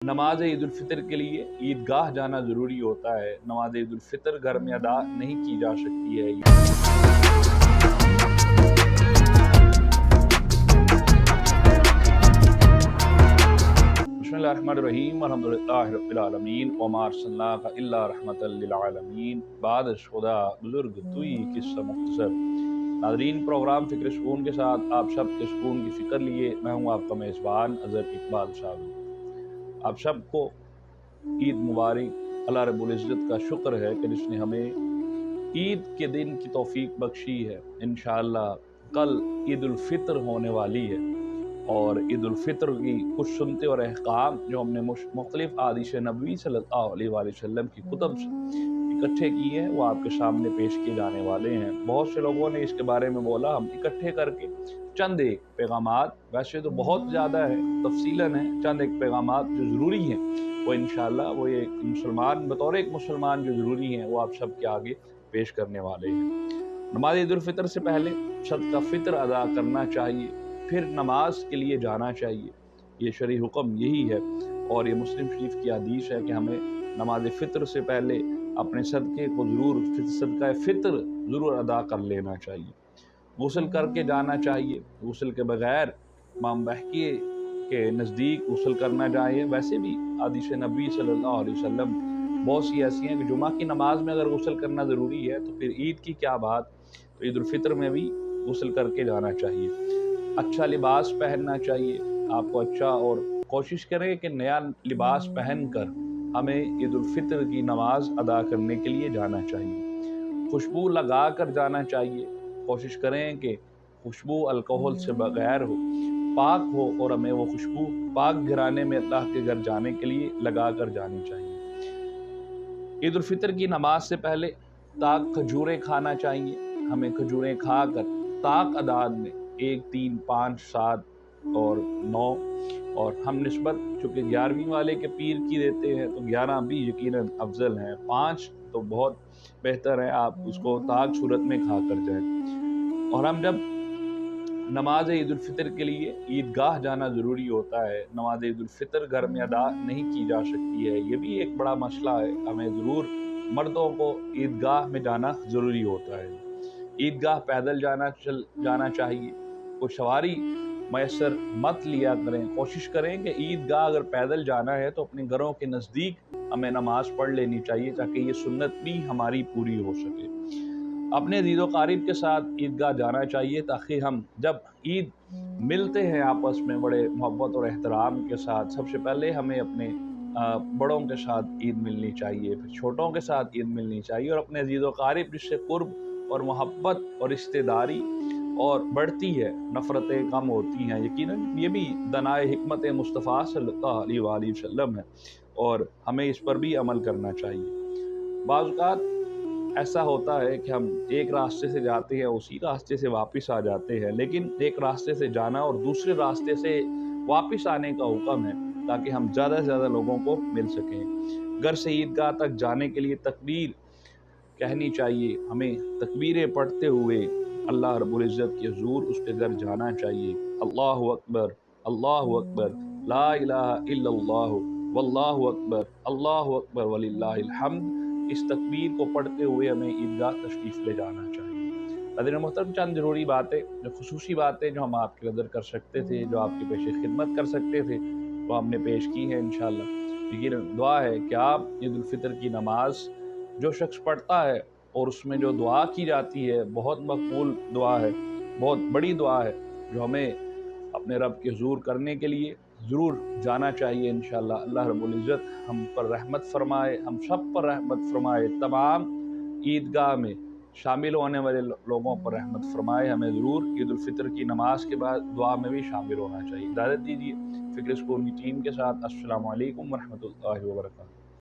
नमाज ईद उल फितर के लिए ईदगाह जाना ज़रूरी होता है। नमाज ईद उल फितर घर में अदा नहीं की जा सकती है। बिस्मिल्लाहिर्रहमानिर्रहीम अल्हम्दुलिल्लाहि रब्बिल आलमीन व मा अर्सलनाका इल्ला रहमतल लिल आलमीन। बाद खुदा बुजुर्ग तुई किस्सा मुख्तसर। नाज़रीन, प्रोग्राम फ़िक्र सुकून के साथ आप सब के सुकून की फ़िक्र लिए मैं हूँ आपका मेज़बान अज़हर इकबाल साहब। आप सबको ईद मुबारक। अल्लाह रब्बुल इज़्ज़त का शुक्र है कि जिसने हमें ईद के दिन की तौफीक बख्शी है। इंशाअल्लाह कल ईद उल फितर होने वाली है और ईद उल फितर की कुछ सुनते और अहकाम जो हमने मुख्तलिफ हदीस नबवी सल्लल्लाहु अलैहि वसल्लम की कुतब से इकट्ठे किए हैं वो आपके सामने पेश किए जाने वाले हैं। बहुत से लोगों ने इसके बारे में बोला, हम इकट्ठे करके चंद एक पैगामात, वैसे तो बहुत ज़्यादा है, तफसीलन है, चंद एक पैगामात जो ज़रूरी हैं वो इंशाअल्लाह वो एक मुसलमान बतौर एक मुसलमान जो ज़रूरी हैं वो आप सबके आगे पेश करने वाले हैं। नमाज ईद उल फितर से पहले सदका फ़ितर अदा करना चाहिए, फिर नमाज के लिए जाना चाहिए। ये शरई हुक्म यही है और ये मुस्लिम शरीफ की हदीस है कि हमें नमाज फ़ितर से पहले अपने सदक़े को ज़रूर सदका फ़ितर ज़रूर अदा कर लेना चाहिए। गुस्ल करके जाना चाहिए, गुस्ल के बगैर इमाम बहकी के नज़दीक गुस्ल करना चाहिए। वैसे भी हदीस नबी सल्लल्लाहु अलैहि वसल्लम बहुत सी ऐसी हैं कि जुमा की नमाज में अगर गुस्ल करना ज़रूरी है तो फिर ईद की क्या बात। तो ईद उल फितर में भी गुस्ल करके जाना चाहिए। अच्छा लिबास पहनना चाहिए आपको अच्छा, और कोशिश करें कि नया लिबास पहन कर हमें ईद उल फितर की नमाज अदा करने के लिए जाना चाहिए। खुशबू लगा कर जाना चाहिए, कोशिश करें कि खुशबू अल्कोहल से बगैर हो, पाक हो, और हमें वो खुशबू पाक घराने में अल्लाह के घर जाने के लिए लगा कर जानी चाहिए। ईद उल फितर की नमाज से पहले ताक खजूरें खाना चाहिए। हमें खजूरें खा कर ताक अदाद में 1, 3, 5, 7 और 9, और हम निस्बत चूँकि 11वीं वाले के पीर की देते हैं तो 11 भी यकीनन अफजल हैं, 5 तो बहुत बेहतर है, आप उसको ताक सूरत में खा कर जाएँ। और हम जब नमाज ईद उल फितर के लिए ईदगाह जाना ज़रूरी होता है, नमाज ईद उल फितर घर में अदा नहीं की जा सकती है, ये भी एक बड़ा मसला है। हमें ज़रूर मर्दों को ईदगाह में जाना ज़रूरी होता है। ईदगाह पैदल जाना चाहिए, कोई सवारी मैसर मत लिया करें। कोशिश करें कि ईदगाह अगर पैदल जाना है तो अपने घरों के नज़दीक हमें नमाज पढ़ लेनी चाहिए ताकि ये सुन्नत भी हमारी पूरी हो सके। अपने अज़ीज़ व क़रीब के साथ ईदगाह जाना चाहिए ताकि हम जब ईद मिलते हैं आपस में बड़े मोहब्बत और एहतराम के साथ, सबसे पहले हमें अपने बड़ों के साथ ईद मिलनी चाहिए, फिर छोटों के साथ ईद मिलनी चाहिए, और अपने अज़ीज़ व क़रीब जिससे क़ुर्ब और मोहब्बत और रिश्तेदारी और बढ़ती है, नफ़रतें कम होती हैं। यकीनन ये भी दनाए हिकमत मुस्तफ़ा सल्लल्लाहु अलैहि वसल्लम है और हमें इस पर भी अमल करना चाहिए। बाज़ औक़ात ऐसा होता है कि हम एक रास्ते से जाते हैं, उसी रास्ते से वापस आ जाते हैं, लेकिन एक रास्ते से जाना और दूसरे रास्ते से वापस आने का हुक्म है ताकि हम ज़्यादा से ज़्यादा लोगों को मिल सकें। घर से ईदगाह तक जाने के लिए तकबीर कहनी चाहिए, हमें तकबीरें पढ़ते हुए अल्लाह रब्बुल इज़्ज़त के हुज़ूर उसके घर जाना चाहिए। अल्लाहु अकबर, अल्लाहु अकबर, ला इलाहा इल्लल्लाहु वल्लाहु अकबर वलिल्लाहिल हम्द। इस तकबीर को पढ़ते हुए हमें ईदगाह तशरीफ़ ले जाना चाहिए। नाज़रीन मोहतरम, चंद ज़रूरी बातें, जो खुसूसी बातें जो हम आपकी कदर कर सकते थे, जो आपके पेशे खिदमत कर सकते थे, वो हमने पेश की है इंशाअल्लाह। यकीनन दुआ है कि आप ईद उल फितर की नमाज जो शख्स पढ़ता है और उसमें जो दुआ की जाती है बहुत मकबूल दुआ है, बहुत बड़ी दुआ है, जो हमें अपने रब के हुज़ूर करने के लिए ज़रूर जाना चाहिए इंशाअल्लाह। अल्लाह रब्बुल इज़्ज़त हम पर रहमत फरमाए, हम सब पर रहमत फरमाए, तमाम ईदगाह में शामिल होने वाले लोगों पर रहमत फरमाए। हमें ज़रूर ईद उल फितर की नमाज के बाद दुआ में भी शामिल होना चाहिए। इजाज़त दीजिए फ़िक्र सुकून की टीम के साथ। अस्सलामु अलैकुम व रहमतुल्लाहि व बरकातहू।